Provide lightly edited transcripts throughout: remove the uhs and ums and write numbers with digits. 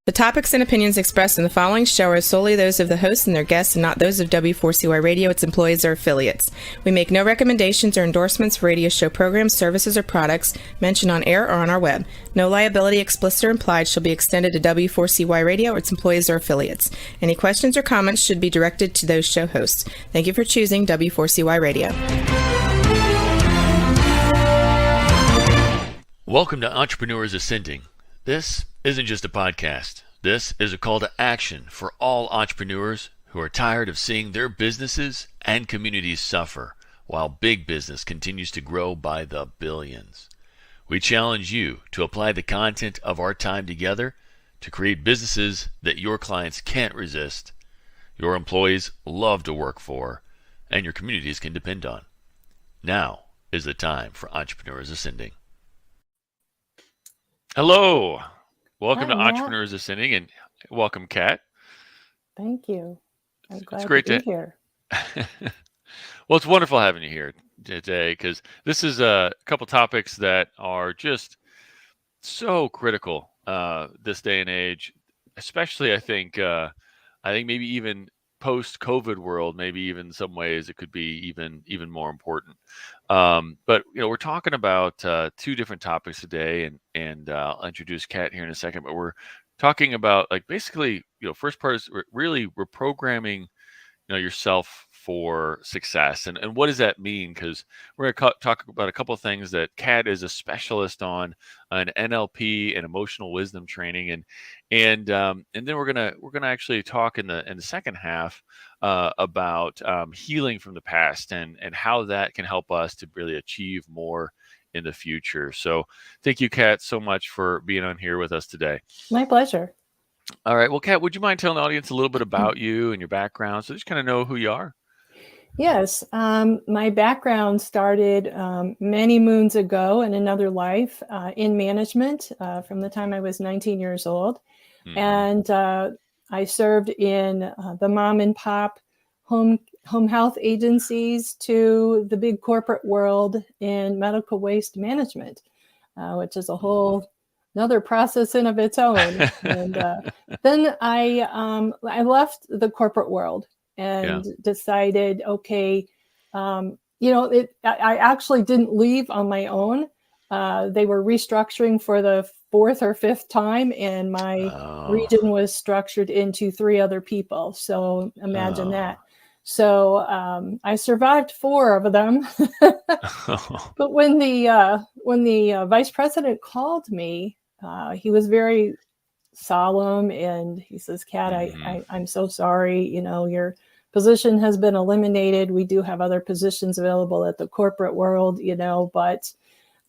The topics and opinions expressed in the following show are solely those of the host and their guests and not those of W4CY Radio, its employees, or affiliates. We make no recommendations or endorsements for radio show programs, services, or products mentioned on air or on our web. No liability, explicit or implied, shall be extended to W4CY Radio or its employees or affiliates. Any questions or comments should be directed to those show hosts. Thank you for choosing W4CY Radio. Welcome to Entrepreneurs Ascending. This isn't just a podcast. This is a call to action for all entrepreneurs who are tired of seeing their businesses and communities suffer while big business continues to grow by the billions. We challenge you to apply the content of our time together to create businesses that your clients can't resist, your employees love to work for, and your communities can depend on. Now is the time for Entrepreneurs Ascending. Hello. Welcome to Entrepreneurs Ascending, and welcome, Kat. Thank you. I'm glad it's great to be here. Well, it's wonderful having you here today because this is a couple topics that are just so critical this day and age, especially I think maybe even post-COVID world, maybe even in some ways it could be even more important. But we're talking about two different topics today, and I'll introduce Kat here in a second. But we're talking about basically first part is really reprogramming yourself for success, and what does that mean? Because we're going to talk about a couple of things that Kat is a specialist on NLP and emotional wisdom training, and then we're gonna actually talk in the second half about healing from the past and how that can help us to really achieve more in the future. So thank you, Kat, so much for being on here with us today. My pleasure. All right. Well, Kat, would you mind telling the audience a little bit about you and your background so they just kind of know who you are? Yes. My background started many moons ago in another life in management from the time I was 19 years old. Mm-hmm. And I served in the mom and pop home health agencies to the big corporate world in medical waste management, which is a whole another process in of its own. And then I left the corporate world and decided, okay, I actually didn't leave on my own. They were restructuring for the fourth or fifth time, and my region was structured into 3 other people. So imagine that. So I survived 4 of them. But when the vice president called me, he was very solemn, and he says, "Kat, I'm so sorry. Your position has been eliminated. We do have other positions available at the corporate world,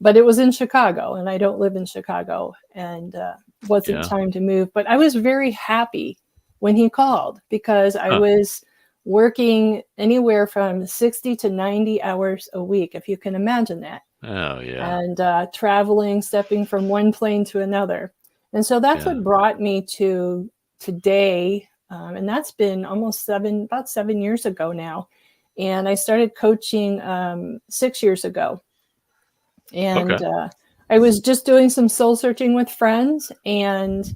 but it was in Chicago, and I don't live in Chicago, and wasn't time to move." But I was very happy when he called because I was working anywhere from 60 to 90 hours a week, if you can imagine that. Oh, yeah. And traveling, stepping from one plane to another. And so that's what brought me to today. And that's been about 7 years ago now. And I started coaching 6 years ago. And I was just doing some soul searching with friends, and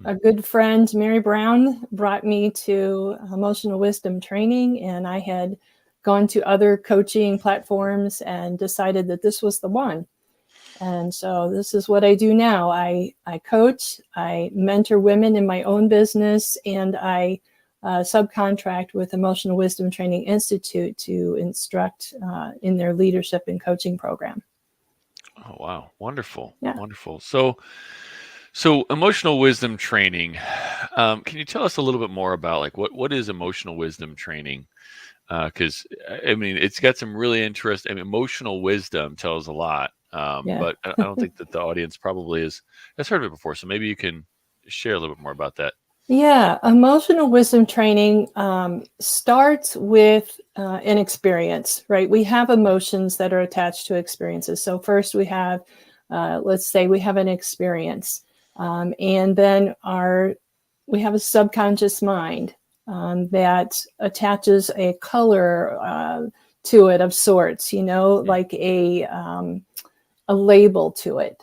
a good friend, Mary Brown, brought me to emotional wisdom training, and I had gone to other coaching platforms and decided that this was the one. And so this is what I do now. I coach, I mentor women in my own business, and I subcontract with Emotional Wisdom Training Institute to instruct in their leadership and coaching program. Oh, wow. Wonderful. Yeah. Wonderful. So emotional wisdom training, can you tell us a little bit more about what is emotional wisdom training? Because it's got some really interesting. Emotional wisdom tells a lot, but I don't think that the audience probably has heard of it before. So maybe you can share a little bit more about that. Yeah, emotional wisdom training starts with an experience, right? We have emotions that are attached to experiences. So first we have, let's say we have an experience, and then we have a subconscious mind that attaches a color to it of sorts, like a label to it,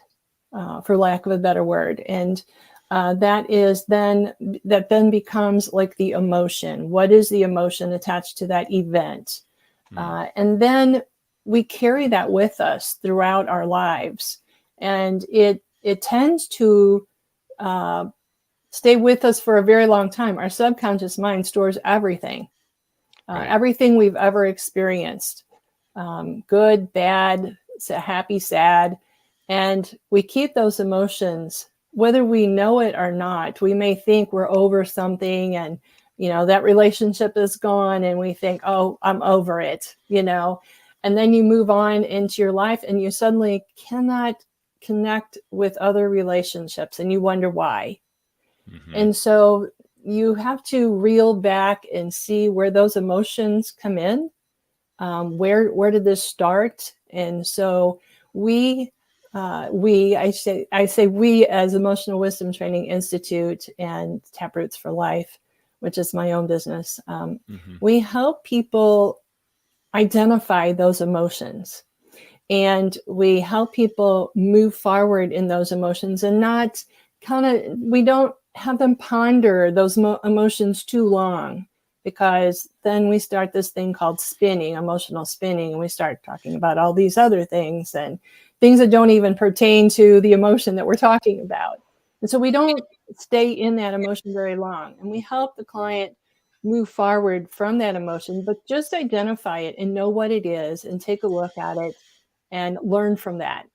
for lack of a better word. And that then becomes like the emotion. What is the emotion attached to that event? And then we carry that with us throughout our lives, and it tends to stay with us for a very long time. Our subconscious mind stores everything, everything we've ever experienced, good, bad, happy, sad, and we keep those emotions, whether we know it or not. We may think we're over something, and that relationship is gone, and we think, oh, I'm over it, and then you move on into your life, and you suddenly cannot connect with other relationships, and you wonder why. And so you have to reel back and see where those emotions come in. Where did this start? And so I say we as Emotional Wisdom Training Institute and Taproots for Life, which is my own business, we help people identify those emotions, and we help people move forward in those emotions, and not we don't have them ponder those emotions too long, because then we start this thing called emotional spinning, and we start talking about all these other things, and things that don't even pertain to the emotion that we're talking about. And so we don't stay in that emotion very long, and we help the client move forward from that emotion, but just identify it and know what it is, and take a look at it and learn from that.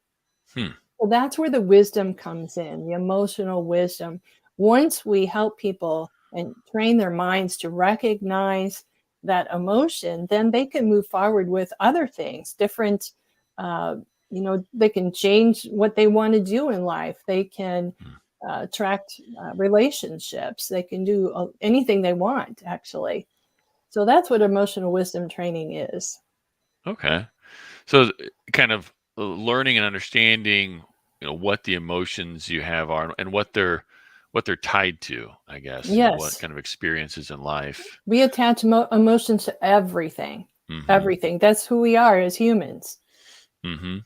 So that's where the wisdom comes in, the emotional wisdom. Once we help people and train their minds to recognize that emotion, then they can move forward with other things, different, they can change what they want to do in life. They can attract relationships. They can do anything they want, actually. So that's what emotional wisdom training is. Okay. So kind of learning and understanding, what the emotions you have are and what they're tied to, I guess. Yes. What kind of experiences in life. We attach emotions to everything. Everything. That's who we are as humans. And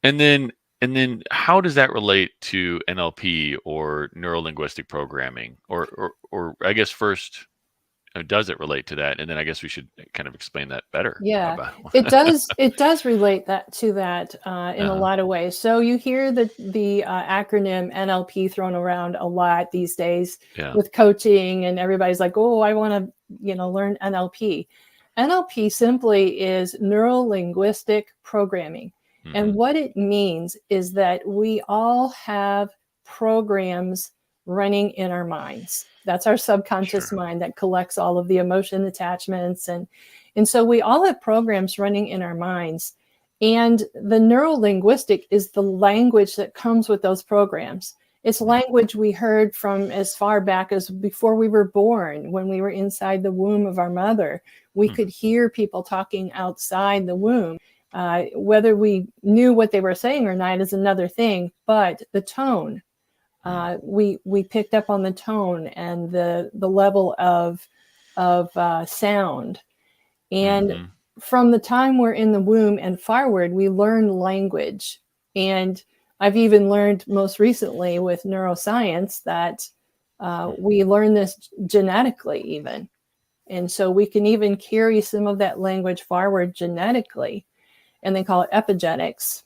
then how does that relate to NLP or neuro-linguistic programming? Or I guess first, does it relate to that? And then I guess we should kind of explain that better. Yeah, it does. It does relate to that in a lot of ways. So you hear the acronym NLP thrown around a lot these days with coaching, and everybody's like, "Oh, I want to, learn NLP." NLP simply is neuro-linguistic programming, and what it means is that we all have programs running in our minds. That's our subconscious mind that collects all of the emotion attachments. And so we all have programs running in our minds. And the neuro-linguistic is the language that comes with those programs. It's language we heard from as far back as before we were born, when we were inside the womb of our mother. We could hear people talking outside the womb. Whether we knew what they were saying or not is another thing, but the tone, we picked up on the tone and the level of sound. And from the time we're in the womb and forward, we learn language. And I've even learned most recently with neuroscience that we learn this genetically even. And so we can even carry some of that language forward genetically, and they call it epigenetics.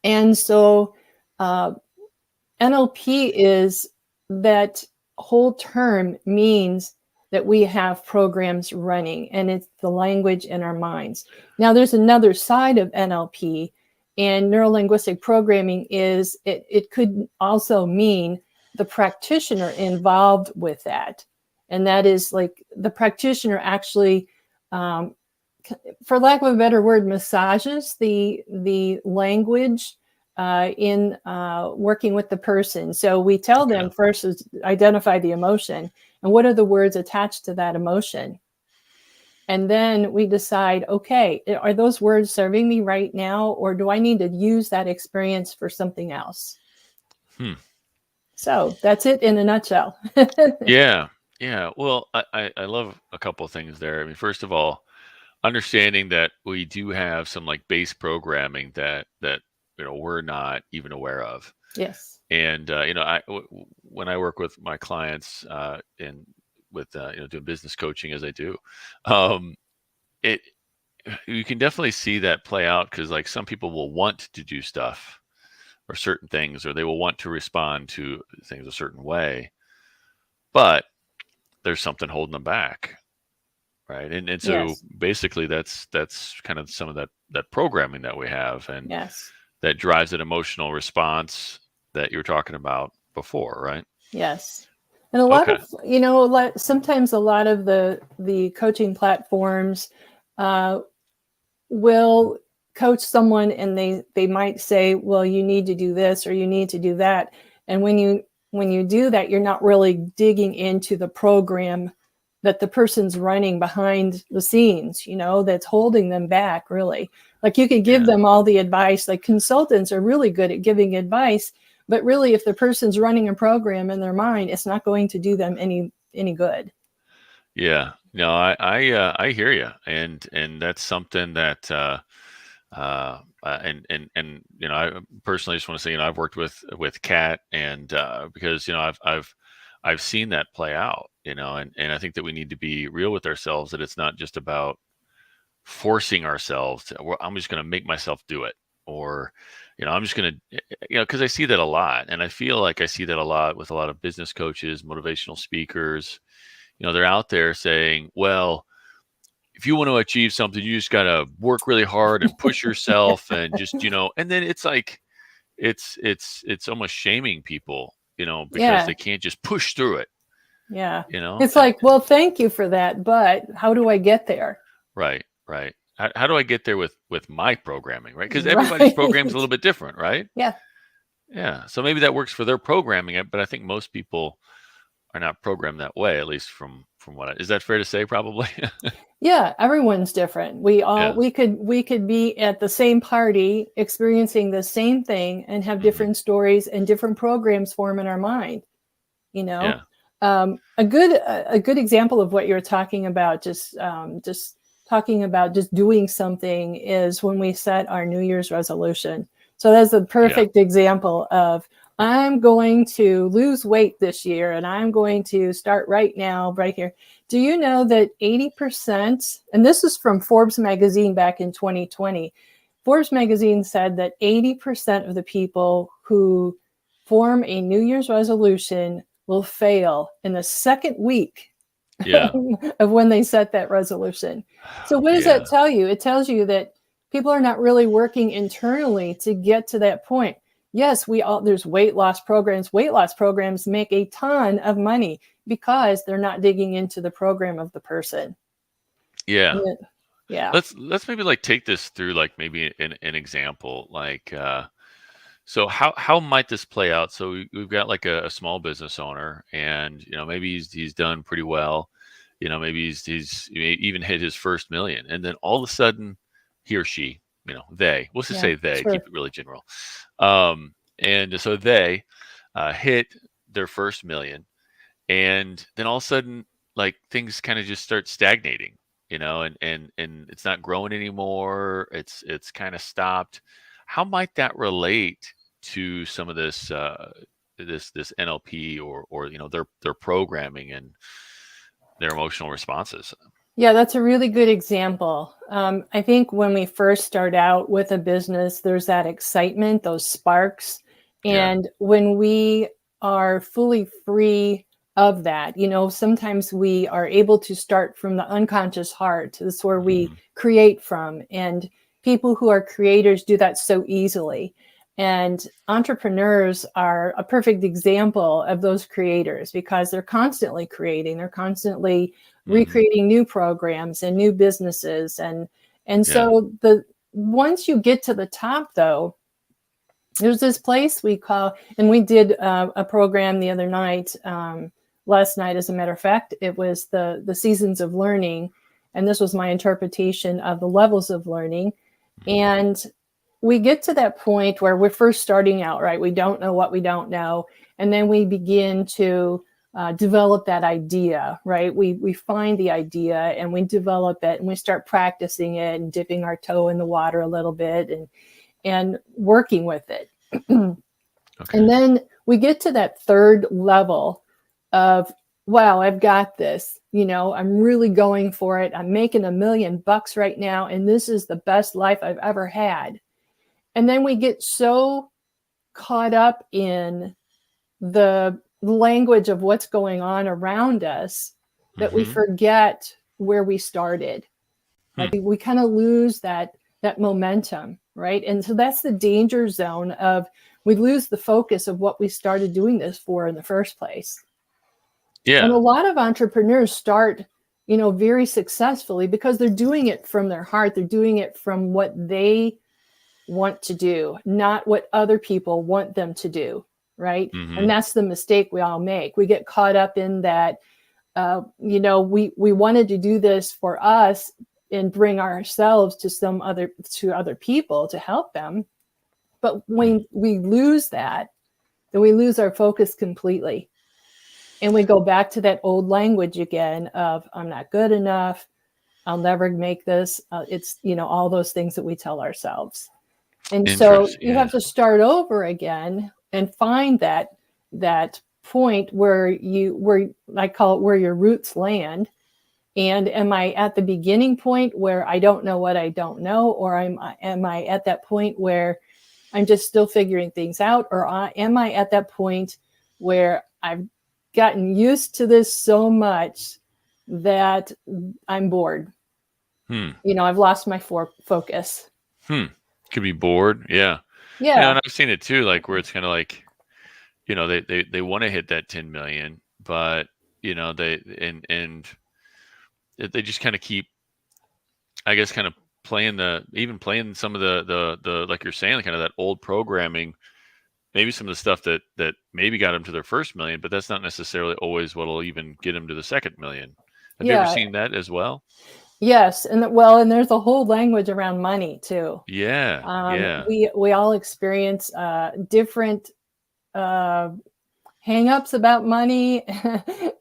And so NLP is, that whole term means that we have programs running, and it's the language in our minds. Now, there's another side of NLP, and neuro-linguistic programming is, it could also mean the practitioner involved with that. And that is like the practitioner actually, for lack of a better word, massages the language in working with the person. So we tell them first is identify the emotion and what are the words attached to that emotion. And then we decide, okay, are those words serving me right now, or do I need to use that experience for something else? So that's it in a nutshell. Yeah. Well, I love a couple of things there. I mean, first of all, understanding that we do have some like base programming that we're not even aware of. Yes. And when I work with my clients and with doing business coaching as I do, it you can definitely see that play out, because like some people will want to do stuff or certain things, or they will want to respond to things a certain way, but there's something holding them back, right? And so Yes. basically that's kind of some of that programming that we have, and Yes. that drives an emotional response that you were talking about before, right? Yes. And a lot Okay. of, sometimes a lot of the coaching platforms will coach someone, and they might say, well, you need to do this or you need to do that. And when you do that, you're not really digging into the program that the person's running behind the scenes, that's holding them back, really. Like, you could give them all the advice. Like, consultants are really good at giving advice, but really, if the person's running a program in their mind, it's not going to do them any good. Yeah. No, I hear you, and that's something that I personally just want to say, I've worked with Kat, and because I've seen that play out, and I think that we need to be real with ourselves, that it's not just about forcing ourselves to, well, I'm just going to make myself do it, or I'm just going to, because I see that a lot, and I feel like I see that a lot with a lot of business coaches, motivational speakers. They're out there saying, well, if you want to achieve something, you just got to work really hard and push yourself, and just, and then it's like, it's almost shaming people, because Yeah. they can't just push through it. Yeah. And It's like, well, thank you for that, but how do I get there? Right. How do I get there with my programming, right? Because everybody's program is a little bit different, right? Yeah. Yeah. So maybe that works for their programming, but I think most people are not programmed that way, at least from is that fair to say? Probably. Yeah, everyone's different. We could be at the same party experiencing the same thing and have different stories and different programs form in our mind. Yeah. A good example of what you're talking about, just talking about just doing something, is when we set our New Year's resolution. So that's a perfect example of, I'm going to lose weight this year, and I'm going to start right now, right here. Do you know that 80%, and this is from Forbes magazine back in 2020, Forbes magazine said that 80% of the people who form a New Year's resolution will fail in the second week of when they set that resolution. So what does that tell you? It tells you that people are not really working internally to get to that point. Yes, there's weight loss programs. Weight loss programs make a ton of money because they're not digging into the program of the person. Yeah. Yeah. Let's maybe like take this through, like maybe an example, like so how might this play out? So we've got like a small business owner, and maybe he's done pretty well. Maybe he's even hit his first million, and then all of a sudden, he or she, we'll just say they, sure. keep it really general. And so they hit their first million, and then all of a sudden, like, things kind of just start stagnating, and it's not growing anymore. It's kind of stopped. How might that relate to some of this this NLP or their programming and their emotional responses? Yeah, that's a really good example. I think when we first start out with a business, there's that excitement, those sparks. And when we are fully free of that, sometimes we are able to start from the unconscious heart. That's where we create from. And people who are creators do that so easily. And entrepreneurs are a perfect example of those creators, because they're constantly creating, they're constantly recreating new programs and new businesses. And so once you get to the top, though, there's this place we call, and we did a program the other night, last night, as a matter of fact. It was the seasons of learning. And this was my interpretation of the levels of learning. And we get to that point where we're first starting out, right? We don't know what we don't know. And then we begin to develop that idea, right? We find the idea and we develop it, and we start practicing it and dipping our toe in the water a little bit. and working with it. Okay. And then we get to that third level of, wow, I've got this, I'm really going for it. I'm making $1 million right now. And this is the best life I've ever had. And then we get so caught up in the language of what's going on around us that we forget where we started. Like we kind of lose that momentum, right? And so that's the danger zone of, we lose the focus of what we started doing this for in the first place. Yeah. And a lot of entrepreneurs start, very successfully because they're doing it from their heart. They're doing it from what they want to do, not what other people want them to do, right? And that's the mistake we all make. We get caught up in that, we wanted to do this for us and bring ourselves to other people to help them. But when we lose that, then we lose our focus completely. And we go back to that old language again of, I'm not good enough. I'll never make this. It's, all those things that we tell ourselves. And so you have to start over again and find that point where I call it where your roots land. And am I at the beginning point where I don't know what I don't know? Or am I at that point where I'm just still figuring things out? Or am I at that point where I've gotten used to this so much that I'm bored? I've lost my focus. Could be bored. Yeah. Yeah. And I've seen it too, like where it's kind of like, they want to hit that 10 million, but they just kind of keep, I guess, kind of playing some of the like you're saying, kind of that old programming, maybe some of the stuff that maybe got them to their first million, but that's not necessarily always what'll even get them to the second million. Have you ever seen that as well? Yes. And there's a whole language around money too. Yeah. We all experience different hang-ups about money,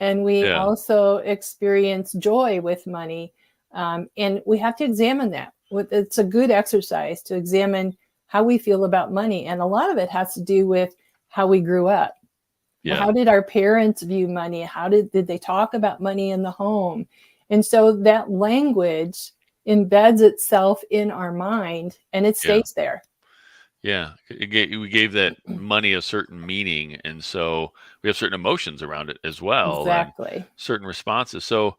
and we also experience joy with money. And we have to examine that. It's a good exercise to examine how we feel about money. And a lot of it has to do with how we grew up. Yeah. How did our parents view money? How did they talk about money in the home? And so that language embeds itself in our mind and it stays there. Yeah. We gave that money a certain meaning. And so we have certain emotions around it as well. Exactly. And certain responses. So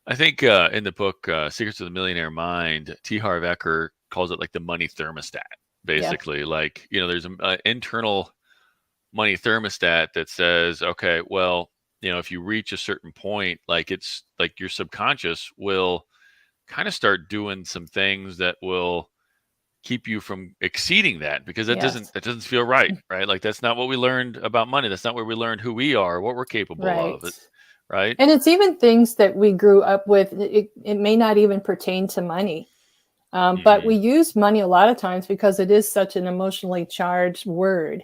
I think in the book, Secrets of the Millionaire Mind, T. Harv Eker calls it like the money thermostat, basically. Yeah. Like, there's an internal money thermostat that says, okay, well, if you reach a certain point, like it's like your subconscious will kind of start doing some things that will keep you from exceeding that, because that doesn't feel right. Like that's not what we learned about money. That's not where we learned who we are, what we're capable of. Right. And it's even things that we grew up with. It may not even pertain to money. But we use money a lot of times because it is such an emotionally charged word.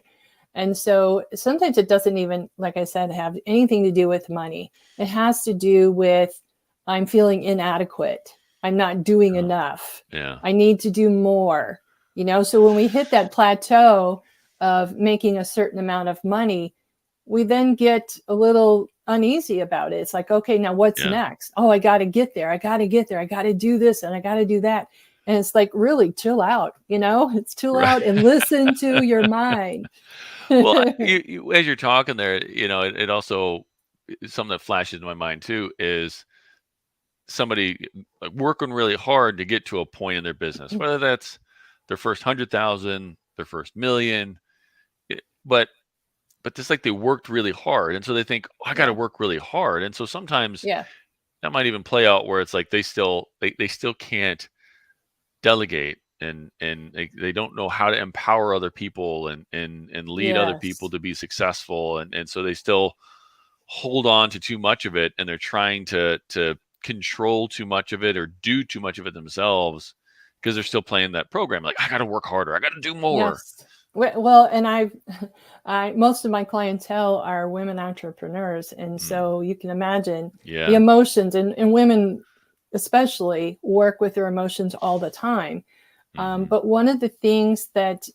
And so sometimes it doesn't even, like I said, have anything to do with money. It has to do with, I'm feeling inadequate. I'm not doing enough. Yeah. I need to do more. So when we hit that plateau of making a certain amount of money, we then get a little uneasy about it. It's like, okay, now what's next? Oh, I got to get there. I got to get there. I got to do this and I got to do that. And it's like, really chill out, it's chill out and listen to your mind. Well, you, as you're talking there, it also, something that flashes in my mind too, is somebody working really hard to get to a point in their business, whether that's their first 100,000, their first million, but just like they worked really hard. And so they think, I got to work really hard. And so sometimes that might even play out where it's like, they still can't delegate and they don't know how to empower other people and lead other people to be successful. And so they still hold on to too much of it, and they're trying to control too much of it or do too much of it themselves because they're still playing that program. Like, I got to work harder. I got to do more. Yes. Well, and I most of my clientele are women entrepreneurs. And so you can imagine the emotions and women especially work with their emotions all the time. But one of the things that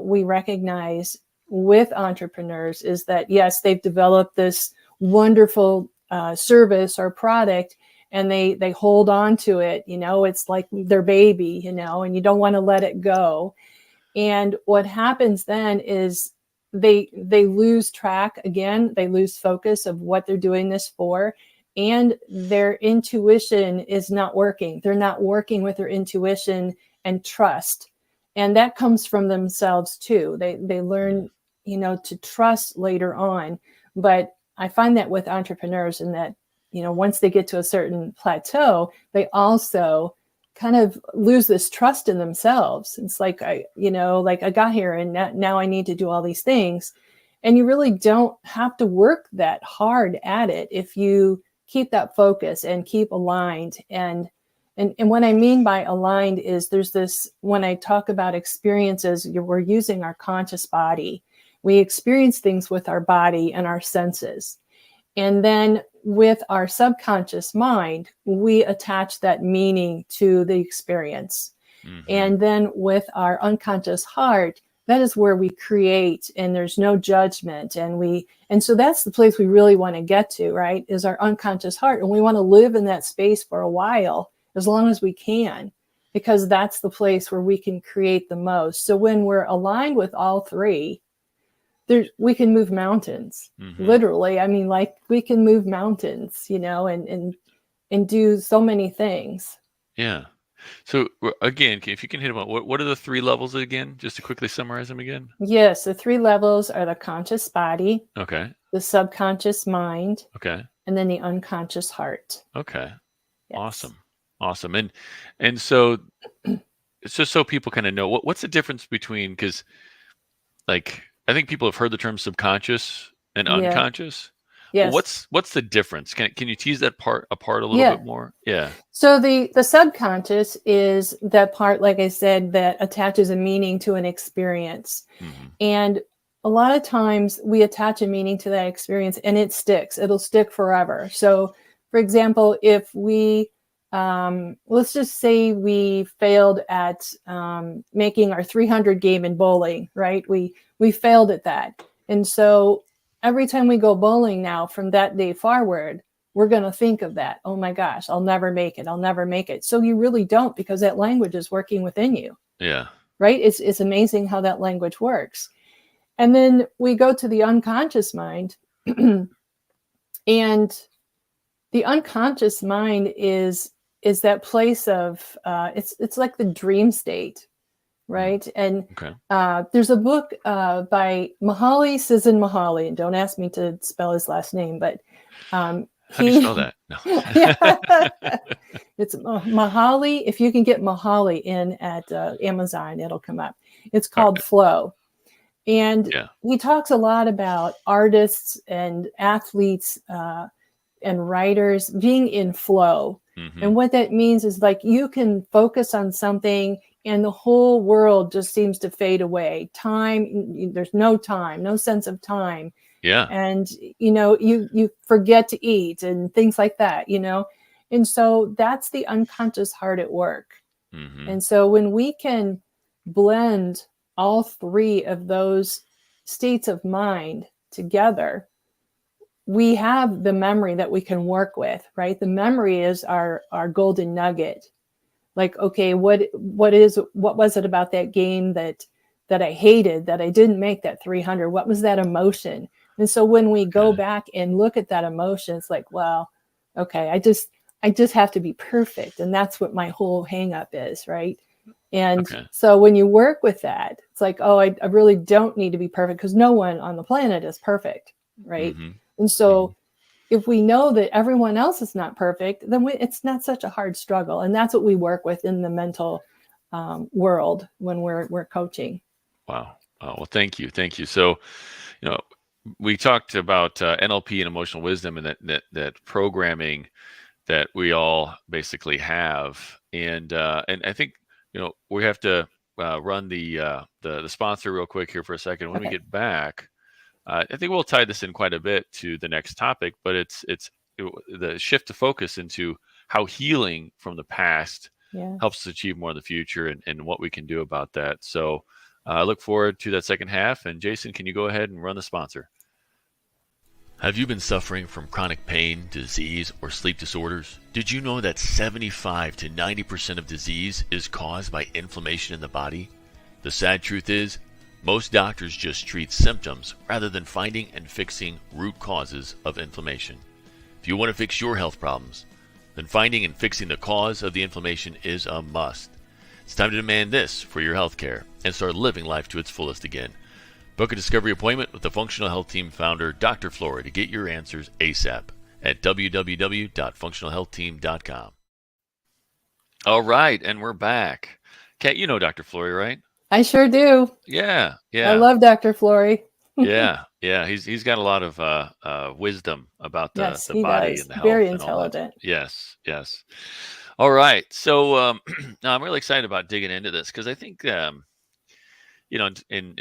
we recognize with entrepreneurs is that, yes, they've developed this wonderful service or product, and they hold on to it. It's like their baby, and you don't want to let it go. And what happens then is they lose track again. They lose focus of what they're doing this for, and their intuition is not working. They're not working with their intuition and trust, and that comes from themselves too. They learn, to trust later on. But I find that with entrepreneurs, in that, once they get to a certain plateau, they also kind of lose this trust in themselves. It's like, I got here and now I need to do all these things. And you really don't have to work that hard at it if you keep that focus and keep aligned. And what I mean by aligned is there's this, when I talk about experiences, we're using our conscious body. We experience things with our body and our senses. And then with our subconscious mind, we attach that meaning to the experience. And then with our unconscious heart, that is where we create, and there's no judgment. And so that's the place we really want to get to, right? Is our unconscious heart. And we want to live in that space for a while, as long as we can, because that's the place where we can create the most. So when we're aligned with all three, we can move mountains, literally. I mean, like, we can move mountains, and do so many things. Yeah. So again, if you can hit them up, what are the 3 levels again? Just to quickly summarize them again. Yes, the 3 levels are the conscious body, Okay. the subconscious mind, Okay. and then the unconscious heart. Okay. Yes. Awesome. And so it's just so people kind of know what's the difference between, because, like, I think people have heard the term subconscious and unconscious. Yes. Well, what's the difference? Can you tease that part apart a little bit more? Yeah. So the subconscious is that part, like I said, that attaches a meaning to an experience. And a lot of times we attach a meaning to that experience and it sticks. It'll stick forever. So, for example, if we, let's just say we failed at making our 300 game in bowling, right? We failed at that. And so every time we go bowling now from that day forward, we're going to think of that. Oh my gosh, I'll never make it. I'll never make it. So you really don't, because that language is working within you. Yeah. Right? It's amazing how that language works. And then we go to the unconscious mind. And the unconscious mind is that place of, it's like the dream state. Right. And there's a book by Mihaly Csikszentmihalyi, and don't ask me to spell his last name, but how do you spell that? No. It's Mihaly. If you can get Mihaly in at Amazon, it'll come up. It's called Flow. And he talks a lot about artists and athletes and writers being in flow. And what that means is, like, you can focus on something and the whole world just seems to fade away. Time, there's no time, no sense of time. Yeah. And, you forget to eat and things like that, And so that's the unconscious heart at work. And so when we can blend all 3 of those states of mind together, we have the memory that we can work with, right? The memory is our golden nugget. Like, okay, what was it about that game that I hated, that I didn't make that 300? What was that emotion? And so when we go back and look at that emotion, it's like, well, okay, I just have to be perfect. And that's what my whole hang up is, right? And so when you work with that, it's like, oh, I really don't need to be perfect, because no one on the planet is perfect, right? And so if we know that everyone else is not perfect, then it's not such a hard struggle. And that's what we work with in the mental world when we're coaching. Wow. Well, thank you. So, we talked about NLP and emotional wisdom, and that programming that we all basically have. And I think, we have to run the sponsor real quick here for a second. When we get back, I think we'll tie this in quite a bit to the next topic, but it's the shift to focus into how healing from the past helps us achieve more in the future, and what we can do about that. So I look forward to that second half. And Jason, can you go ahead and run the sponsor? Have you been suffering from chronic pain, disease, or sleep disorders? Did you know that 75 to 90% of disease is caused by inflammation in the body? The sad truth is, most doctors just treat symptoms rather than finding and fixing root causes of inflammation. If you want to fix your health problems, then finding and fixing the cause of the inflammation is a must. It's time to demand this for your health care and start living life to its fullest again. Book a discovery appointment with the Functional Health Team founder, Dr. Flory, to get your answers ASAP at www.functionalhealthteam.com. All right, and we're back. Kat, you know Dr. Flory, right? I sure do. Yeah. I love Dr. Flory. Yeah. He's got a lot of wisdom about the body and the health. Very and intelligent. Yes. All right. So I'm really excited about digging into this because I think in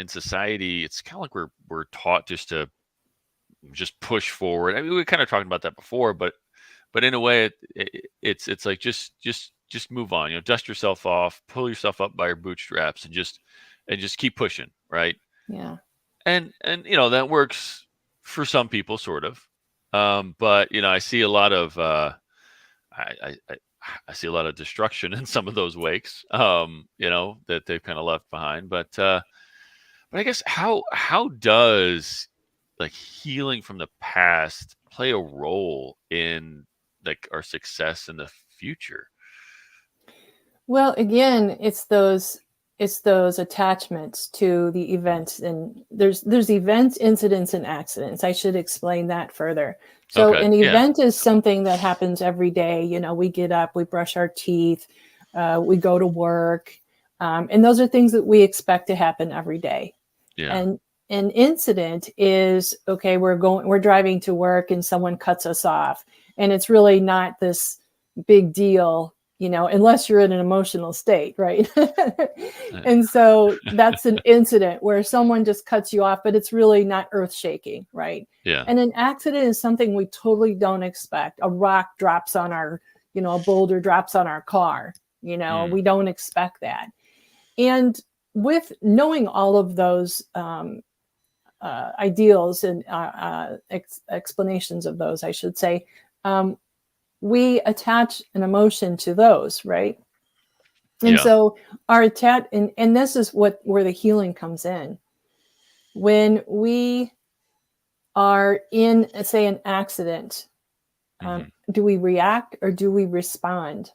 society, it's kind of like we're taught just to just push forward. I mean, we were kind of talking about that before, but in a way, it's like just move on. Dust yourself off, pull yourself up by your bootstraps, and just keep pushing, right? Yeah. And that works for some people, sort of. But I see a lot of I see a lot of destruction in some of those wakes, that they've kind of left behind. But I guess how does like healing from the past play a role in like our success in the future? Well, again, it's those attachments to the events, and there's events, incidents, and accidents. I should explain that further. So an event is something that happens every day. We get up, we brush our teeth, we go to work, and those are things that we expect to happen every day. Yeah. And an incident is, okay, we're driving to work and someone cuts us off, and it's really not this big deal, unless you're in an emotional state, right? And so that's an incident where someone just cuts you off, but it's really not earth-shaking, right? Yeah. And an accident is something we totally don't expect. A rock drops on our, a boulder drops on our car, we don't expect that. And with knowing all of those ideals and explanations of those, I should say, we attach an emotion to those, right? And so our attach, and this is where the healing comes in. When we are in, say, an accident, do we react or do we respond?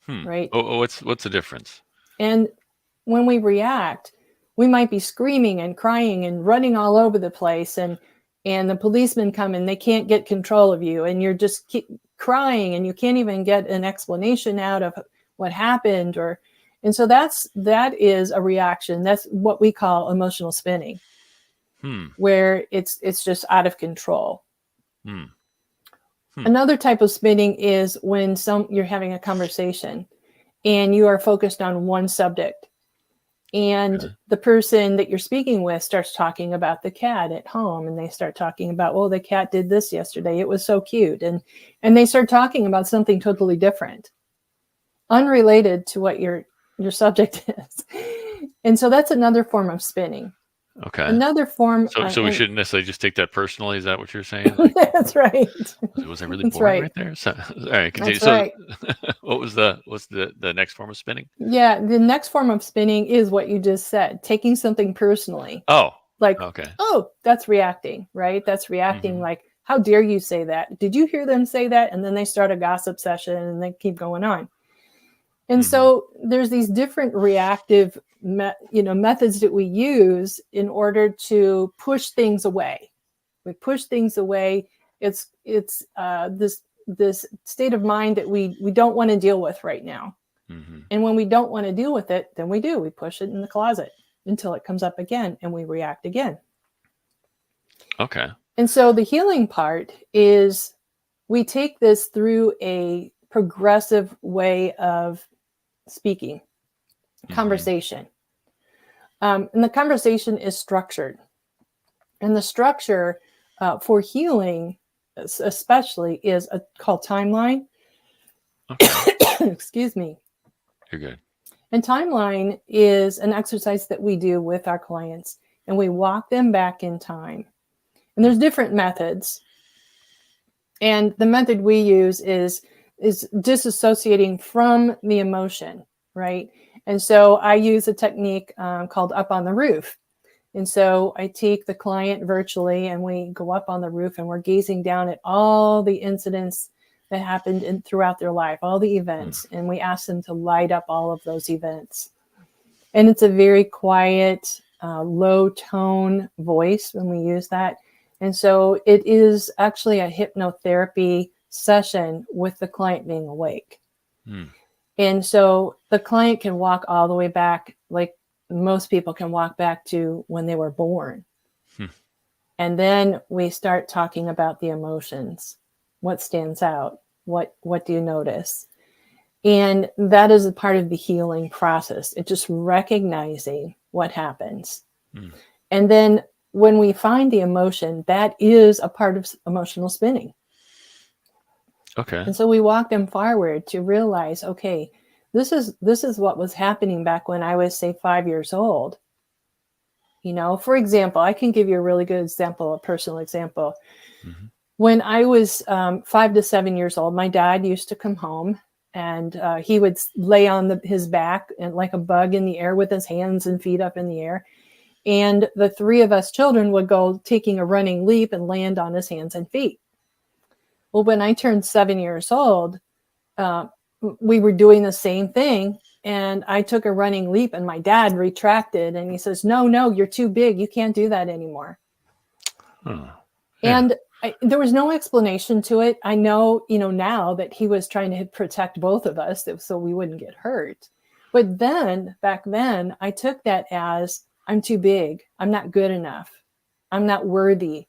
Right? What's the difference? And when we react, we might be screaming and crying and running all over the place, and the policemen come and they can't get control of you, and you're just crying and you can't even get an explanation out of what happened, and so that is a reaction. That's what we call emotional spinning, where it's just out of control. Another type of spinning is when you're having a conversation and you are focused on one subject, and the person that you're speaking with starts talking about the cat at home, and they start talking about, well, the cat did this yesterday, it was so cute, and they start talking about something totally different, unrelated to what your subject is. And so that's another form of spinning. Okay. Another form. So we shouldn't necessarily just take that personally. Is that what you're saying? That's right. Was I really boring right there? So, all right, continue. That's right. What's the next form of spinning? Yeah, the next form of spinning is what you just said, taking something personally. Oh. Like, okay. Oh, that's reacting, right? That's reacting like, how dare you say that? Did you hear them say that? And then they start a gossip session and they keep going on. And so there's these different reactive methods that we use in order to push things away. We push things away. It's this state of mind that we don't want to deal with right now. And when we don't want to deal with it, then we push it in the closet until it comes up again and we react again. Okay. And so the healing part is we take this through a progressive way of speaking, conversation. And the conversation is structured. And the structure for healing, especially, is called timeline. Okay. Excuse me. You're good. And timeline is an exercise that we do with our clients, and we walk them back in time. And there's different methods. And the method we use is disassociating from the emotion, right? And so I use a technique called up on the roof. And so I take the client virtually, and we go up on the roof, and we're gazing down at all the incidents that happened throughout their life, all the events. And we ask them to light up all of those events. And it's a very quiet, low tone voice when we use that. And so it is actually a hypnotherapy session with the client being awake. And so the client can walk all the way back, like most people can walk back to when they were born. And then we start talking about the emotions. What stands out? What do you notice? And that is a part of the healing process. It's just recognizing what happens. And then when we find the emotion, that is a part of emotional spinning. Okay. And so we walk them forward to realize, okay, this is what was happening back when I was, say, 5 years old. You know, for example, I can give you a really good example, a personal example. When I was 5 to 7 years old, my dad used to come home, and he would lay on his back and like a bug in the air with his hands and feet up in the air. And the three of us children would go taking a running leap and land on his hands and feet. Well, when I turned 7 years old, we were doing the same thing. And I took a running leap, and my dad retracted, and he says, no, you're too big. You can't do that anymore. And there was no explanation to it. I know, now that he was trying to protect both of us so we wouldn't get hurt. But back then, I took that as, I'm too big. I'm not good enough. I'm not worthy.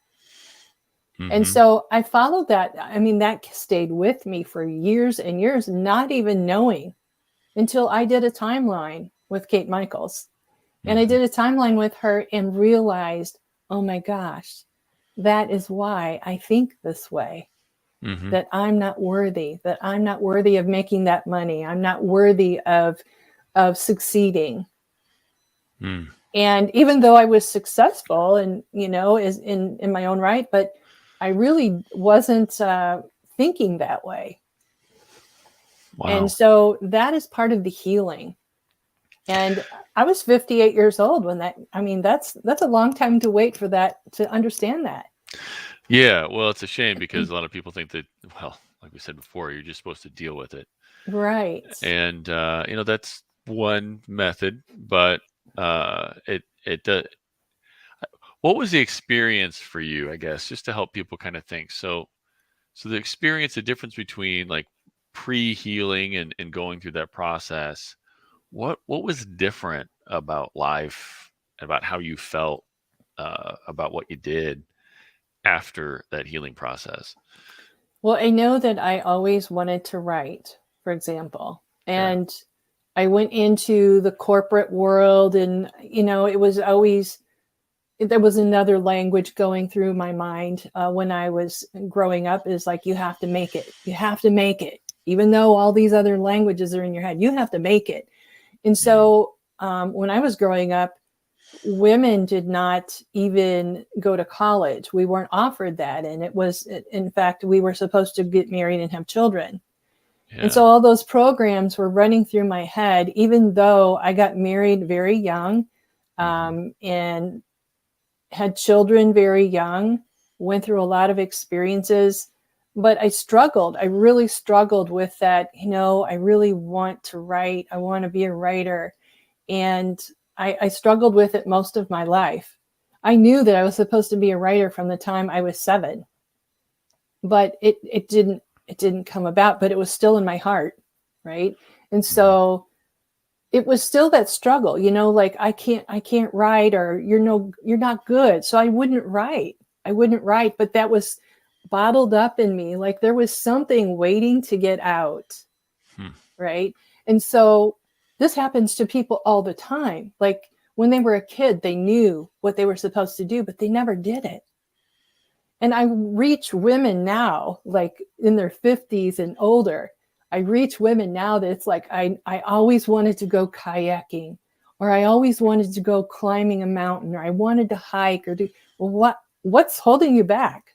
And so I followed that. I mean, that stayed with me for years and years, not even knowing until I did a timeline with Kate Michaels. And I did a timeline with her and realized, oh my gosh, that is why I think this way, that I'm not worthy, of making that money. I'm not worthy of succeeding. And even though I was successful and, is in my own right, but I really wasn't thinking that way. Wow. And so that is part of the healing. And I was 58 years old when that's a long time to wait for that, to understand that. Yeah. Well, it's a shame because a lot of people think that, well, like we said before, you're just supposed to deal with it. Right. And, that's one method, but it does. What was the experience for you, I guess, just to help people kind of think? So the experience, the difference between like pre-healing and going through that process, what was different about life, about how you felt, about what you did after that healing process? Well, I know that I always wanted to write, for example, and I went into the corporate world, and, it was always, there was another language going through my mind when I was growing up, is like, you have to make it. You have to make it. Even though all these other languages are in your head, you have to make it. And so when I was growing up, women did not even go to college. We weren't offered that. And it was, in fact, we were supposed to get married and have children. Yeah. And so all those programs were running through my head, even though I got married very young and had children very young, went through a lot of experiences. But I struggled. I really struggled with that. I really want to write. I want to be a writer. And I struggled with it most of my life. I knew that I was supposed to be a writer from the time I was 7, but it didn't come about, but it was still in my heart. Right. And so it was still that struggle, like I can't write, or you're not good. So I wouldn't write, but that was bottled up in me. Like there was something waiting to get out. Right. And so this happens to people all the time. Like when they were a kid, they knew what they were supposed to do, but they never did it. And I reach women now, like in their 50s and older. I reach women now that it's like, I always wanted to go kayaking, or I always wanted to go climbing a mountain, or I wanted to hike or do, well, what's holding you back?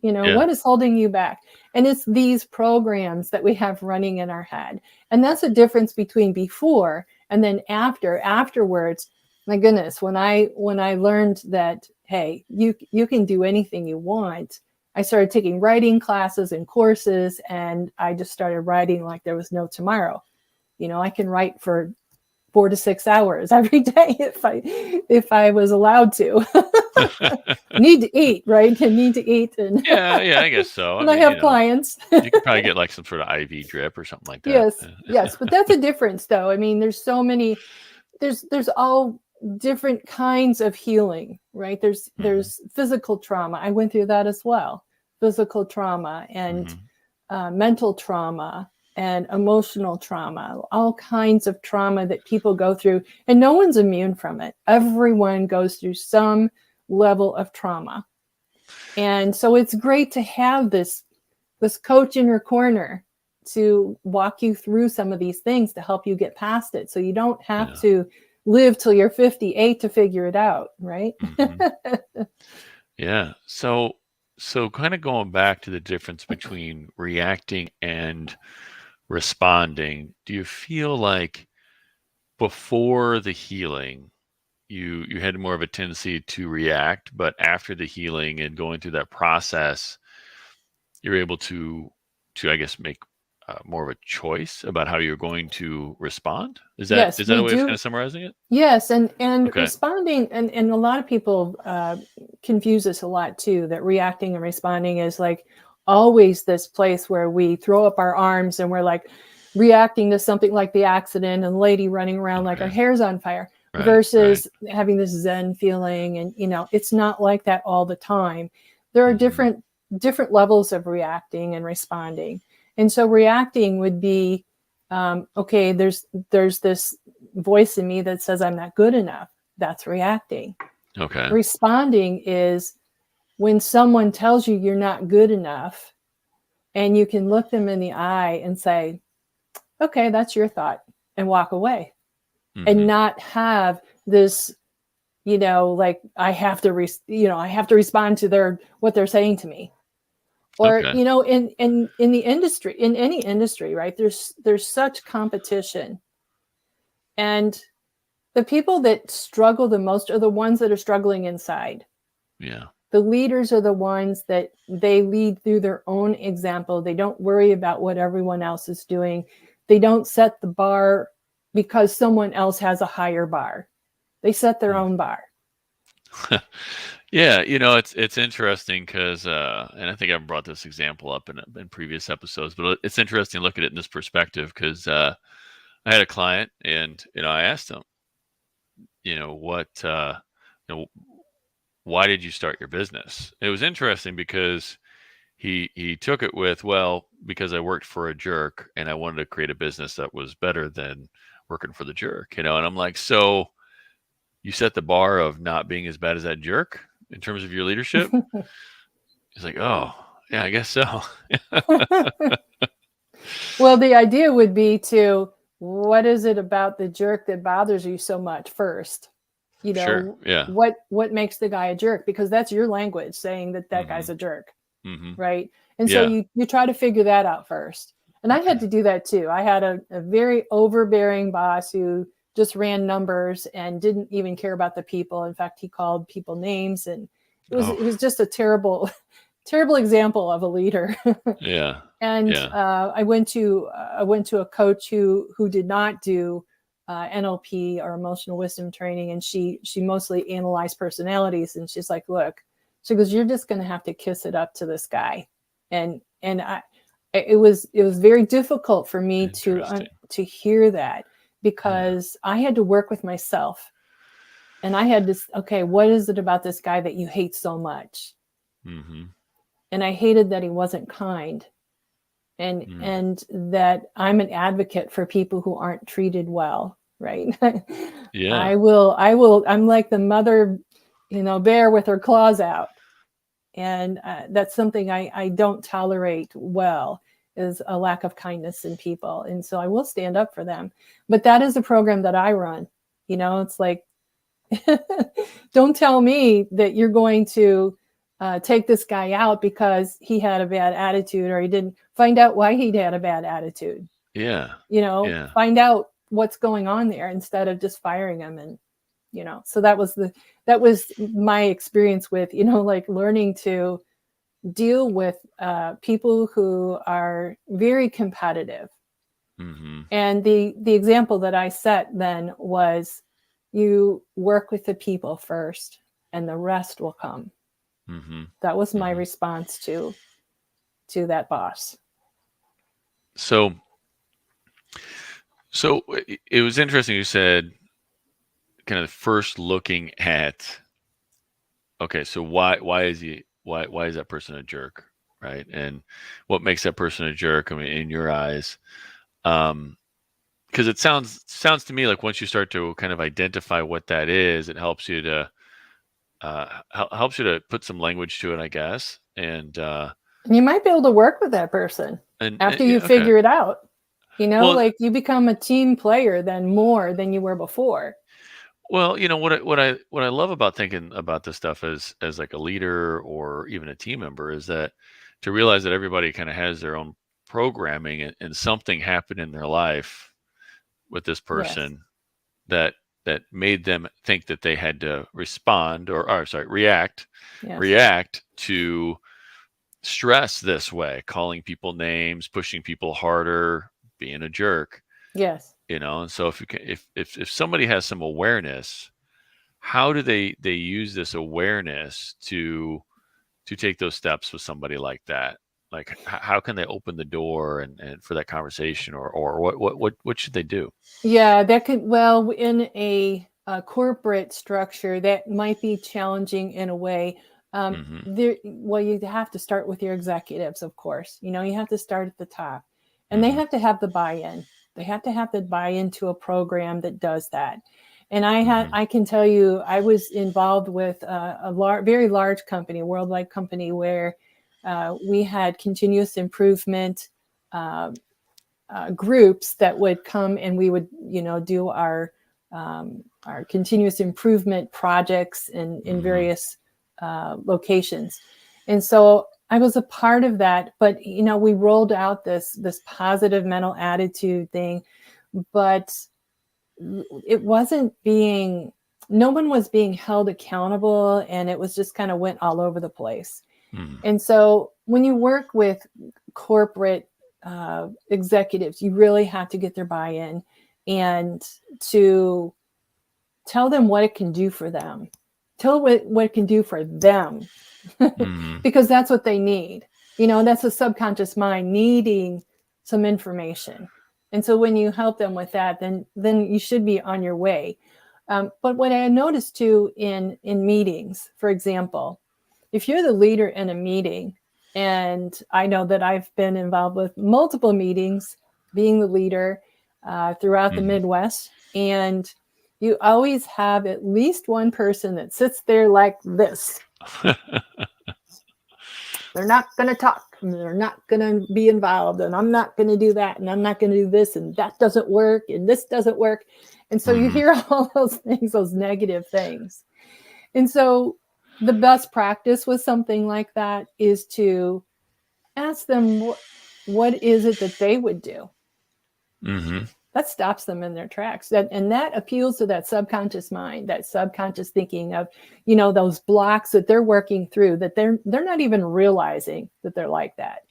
What is holding you back? And it's these programs that we have running in our head. And that's the difference between before and then afterwards. My goodness, when I learned that, hey, you can do anything you want, I started taking writing classes and courses, and I just started writing like there was no tomorrow. I can write for 4 to 6 hours every day if I was allowed to. Need to eat, right? I need to eat. And yeah, I guess so. And I have clients. You could probably get like some sort of IV drip or something like that. Yes. But that's a difference, though. I mean, there's so many, there's all different kinds of healing, right? There's physical trauma. I went through that as well. Physical trauma and mental trauma and emotional trauma, all kinds of trauma that people go through, and no one's immune from it. Everyone goes through some level of trauma. And so it's great to have this coach in your corner to walk you through some of these things to help you get past it. So you don't have to live till you're 58 to figure it out, right? Yeah. So kind of going back to the difference between reacting and responding, do you feel like before the healing, you had more of a tendency to react, but after the healing and going through that process, you're able to I guess make more of a choice about how you're going to respond? Is that a way of kind of summarizing it? Yes, and responding, and a lot of people confuse this a lot too, that reacting and responding is like always this place where we throw up our arms and we're like reacting to something like the accident and lady running around like our hair's on fire, versus having this Zen feeling. And it's not like that all the time. There are different levels of reacting and responding. And so reacting would be, okay, there's this voice in me that says I'm not good enough. That's reacting. Okay. Responding is when someone tells you you're not good enough, and you can look them in the eye and say, okay, that's your thought, and walk away. And not have this, like I have to respond to what they're saying to me. Or, in the industry, in any industry, right? There's such competition. And the people that struggle the most are the ones that are struggling inside. Yeah. The leaders are the ones that they lead through their own example. They don't worry about what everyone else is doing. They don't set the bar because someone else has a higher bar. They set their own bar. Yeah, it's interesting because, and I think I've brought this example up in previous episodes, but it's interesting to look at it in this perspective because I had a client, and I asked him, why did you start your business? It was interesting because he took it with, well, because I worked for a jerk and I wanted to create a business that was better than working for the jerk, and I'm like, so you set the bar of not being as bad as that jerk in terms of your leadership? He's like, oh, yeah, I guess so. Well, the idea would be what is it about the jerk that bothers you so much first? Sure. Yeah. What makes the guy a jerk? Because that's your language saying that guy's a jerk. Right. And so you try to figure that out first. And I had to do that too. I had a very overbearing boss who just ran numbers and didn't even care about the people. In fact, he called people names, and it was just a terrible example of a leader. Yeah. And I went to a coach who did not do NLP or emotional wisdom training, and she mostly analyzed personalities. And she's like, look, she goes, you're just going to have to kiss it up to this guy. And it was very difficult for me to hear that, because I had to work with myself, and I had this, okay, what is it about this guy that you hate so much? And I hated that he wasn't kind, and that I'm an advocate for people who aren't treated well. Right. Yeah. I will, I'm like the mother, bear with her claws out. And that's something I don't tolerate well, is a lack of kindness in people. And so I will stand up for them. But that is a program that I run. It's like, don't tell me that you're going to take this guy out because he had a bad attitude, or he didn't find out why he had a bad attitude. Yeah. Find out what's going on there instead of just firing him. And, so that was my experience with, like learning to deal with people who are very competitive. Mm-hmm. And the example that I set then was, you work with the people first and the rest will come. Mm-hmm. That was my response to that boss. So it was interesting. You said kind of first looking at, okay, so why is that person a jerk, right? And what makes that person a jerk? I mean, in your eyes, because it sounds to me like once you start to kind of identify what that is, it helps you to put some language to it, I guess. And you might be able to work with that person after you figure it out. Like you become a team player then more than you were before. Well, what I love about thinking about this stuff as like a leader or even a team member is that to realize that everybody kind of has their own programming, and something happened in their life with this person that made them think that they had to respond react to stress this way, calling people names, pushing people harder, being a jerk. Yes. And so if somebody has some awareness, how do they use this awareness to take those steps with somebody like that? Like, how can they open the door and for that conversation, or what should they do? Yeah, that could, in a corporate structure, that might be challenging in a way. You have to start with your executives, of course. You have to start at the top, and they have to have the buy-in. They have to have the buy-in to a program that does that. And I can tell you, I was involved with a very large company, worldwide company, where we had continuous improvement groups that would come, and we would, do our continuous improvement projects in various locations. And so I was a part of that, but we rolled out this positive mental attitude thing, but it wasn't no one was being held accountable, and it was just kind of went all over the place. And so when you work with corporate executives, you really have to get their buy-in and to tell them what it can do for them. Tell what it can do for them, because that's what they need. That's a subconscious mind needing some information. And so when you help them with that, then you should be on your way. But what I noticed too in meetings, for example, if you're the leader in a meeting, and I know that I've been involved with multiple meetings, being the leader throughout the Midwest, and you always have at least one person that sits there like this. They're not going to talk, and they're not going to be involved, and I'm not going to do that, and I'm not going to do this, and that doesn't work, and this doesn't work. And so you hear all those things, those negative things. And so the best practice with something like that is to ask them what is it that they would do. That stops them in their tracks. And that appeals to that subconscious mind, that subconscious thinking of, those blocks that they're working through, that they're not even realizing that they're like that.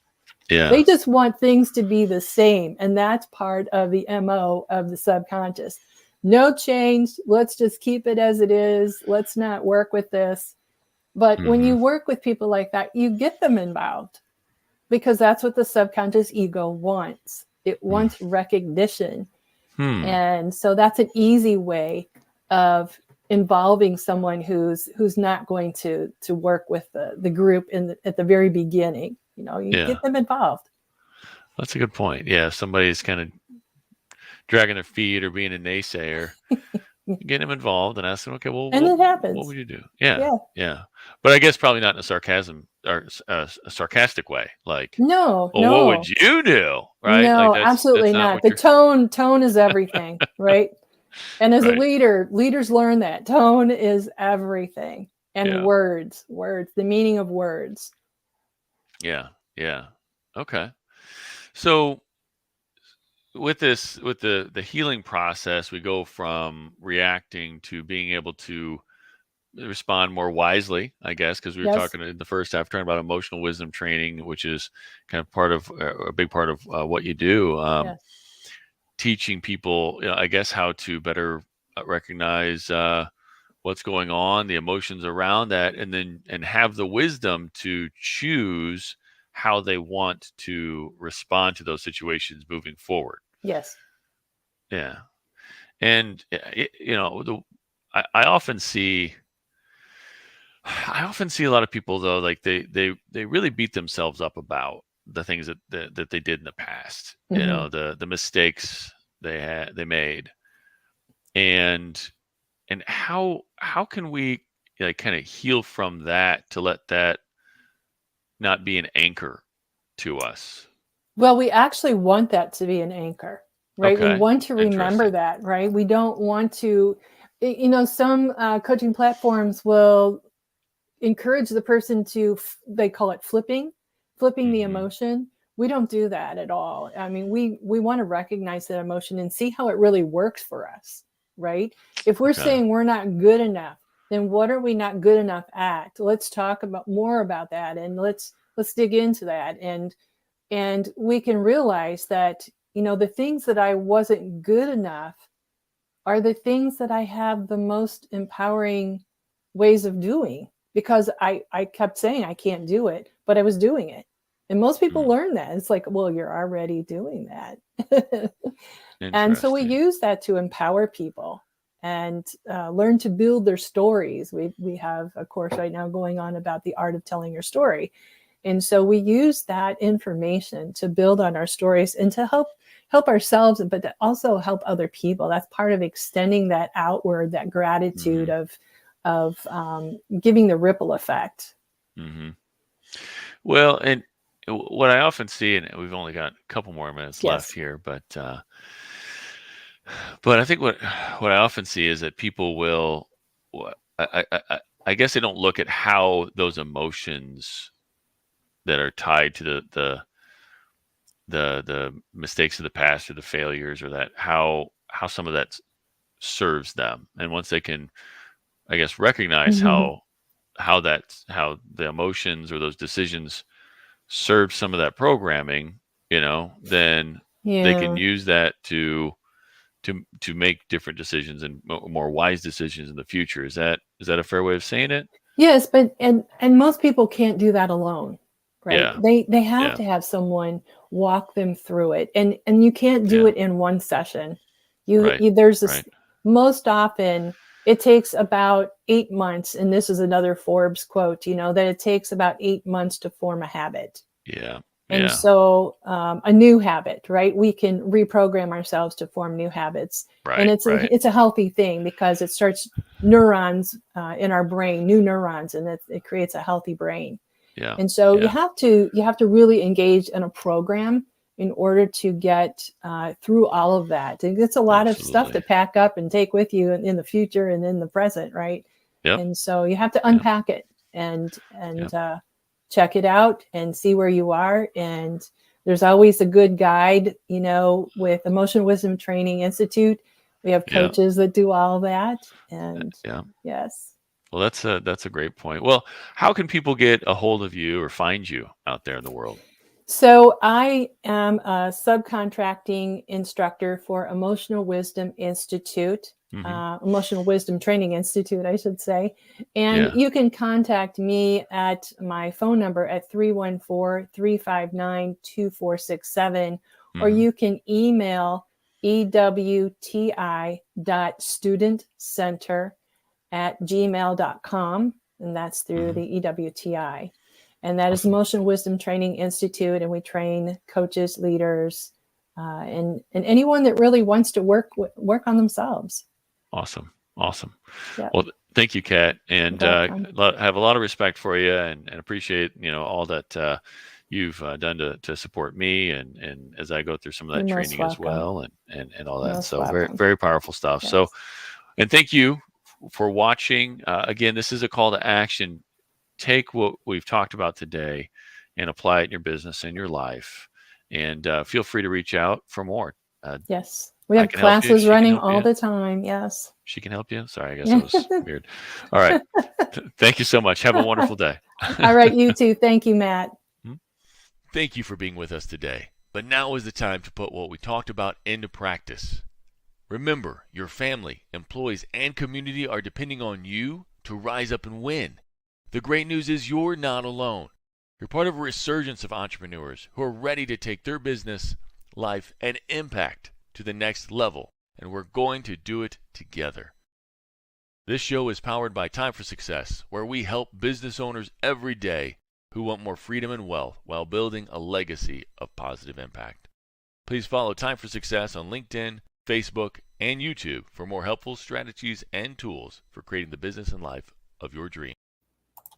Yeah. They just want things to be the same. And that's part of the MO of the subconscious. No change. Let's just keep it as it is. Let's not work with this. But when you work with people like that, you get them involved, because that's what the subconscious ego wants. It wants recognition. And so that's an easy way of involving someone who's not going to work with the group at the very beginning. Get them involved. That's a good point. Yeah, if somebody's kind of dragging their feet or being a naysayer, get them involved and ask them, okay, well, And it happens. what would you do? Yeah. But I guess probably not in a sarcasm or a sarcastic way. Like, No, well, what would you do? Right? No, Like absolutely that's not not. what The tone is everything, right? And as a Right. leader, leaders learn that tone is everything. And Yeah. words, the meaning of words. Yeah. Okay. So with the healing process, we go from reacting to being able to respond more wisely, I guess, because we were Yes. talking in the first half, talking about emotional wisdom training, which is kind of part of a big part of what you do. Yes. Teaching people, I guess, how to better recognize what's going on, the emotions around that, and have the wisdom to choose how they want to respond to those situations moving forward. Yes. Yeah. And I often see a lot of people, though, like they really beat themselves up about the things that they did in the past, Mm-hmm. the mistakes they made, and how can we kind of heal from that to let that not be an anchor to us? Well, we actually want that to be an anchor, right? We Okay. want to remember Interesting. that, right? We don't want to, some coaching platforms will encourage the person to, they call it flipping the Mhm. emotion. We don't do that at all. I mean, we want to recognize that emotion and see how it really works for us, right? If we're Okay. saying we're not good enough, then what are we not good enough at? Let's talk more about that, and let's dig into that, and we can realize that, the things that I wasn't good enough are the things that I have the most empowering ways of doing, because I kept saying I can't do it, but I was doing it. And most people learn that. It's like, well, you're already doing that. And so we use that to empower people and learn to build their stories. We have a course right now going on about the art of telling your story. And so we use that information to build on our stories and to help ourselves, but to also help other people. That's part of extending that outward, that gratitude of giving the ripple effect. Mm-hmm. Well, and what I often see, and we've only got a couple more minutes left here, but I think what I often see is that people will, I guess they don't look at how those emotions that are tied to the mistakes of the past or the failures, or that how some of that serves them. And once they can, I guess, recognize how the emotions or those decisions serve some of that programming, then they can use that to make different decisions and more wise decisions in the future. Is that a fair way of saying it? Yes, but and most people can't do that alone, right? Yeah. They have to have someone walk them through it, and you can't do it in one session. There's this, most often it takes about 8 months, and this is another Forbes quote, that it takes about 8 months to form a habit. Yeah. And so a new habit, right? We can reprogram ourselves to form new habits. Right. And it's a healthy thing, because it starts neurons in our brain, new neurons, and it creates a healthy brain. Yeah. And so you have to really engage in a program in order to get through all of that. It's a lot of stuff to pack up and take with you in the future and in the present, right? Yep. And so you have to unpack it and check it out and see where you are. And there's always a good guide, with Emotional Wisdom Training Institute. We have coaches that do all of that. And yes. Well, that's a great point. Well, how can people get a hold of you or find you out there in the world? So I am a subcontracting instructor for Emotional Wisdom Institute. Emotional Wisdom Training Institute, I should say. And you can contact me at my phone number at 314-359-2467, or you can email ewti.studentcenter@gmail.com, and that's through the EWTI. And that is Emotional Wisdom Training Institute, and we train coaches, leaders, and anyone that really wants to work on themselves. Awesome. Awesome. Yep. Well, thank you, Kat, and Welcome. have a lot of respect for you, and appreciate all that you've done to support me, and as I go through some of that You're most training as welcome. well, and all that. Most So very welcome. very powerful stuff. Yes. So, and thank you for watching. Again, this is a call to action. Take what we've talked about today and apply it in your business and your life. And feel free to reach out for more. Yes. We I have can help you. classes She can running help all you. the time. Yes. She can help you. Sorry, I guess that was weird. All right. Thank you so much. Have a wonderful day. All right. You too. Thank you, Matt. Thank you for being with us today. But now is the time to put what we talked about into practice. Remember, your family, employees, and community are depending on you to rise up and win. The great news is you're not alone. You're part of a resurgence of entrepreneurs who are ready to take their business, life, and impact to the next level, and we're going to do it together. This show is powered by Time for Success, where we help business owners every day who want more freedom and wealth while building a legacy of positive impact. Please follow Time for Success on LinkedIn, Facebook, and YouTube for more helpful strategies and tools for creating the business and life of your dreams.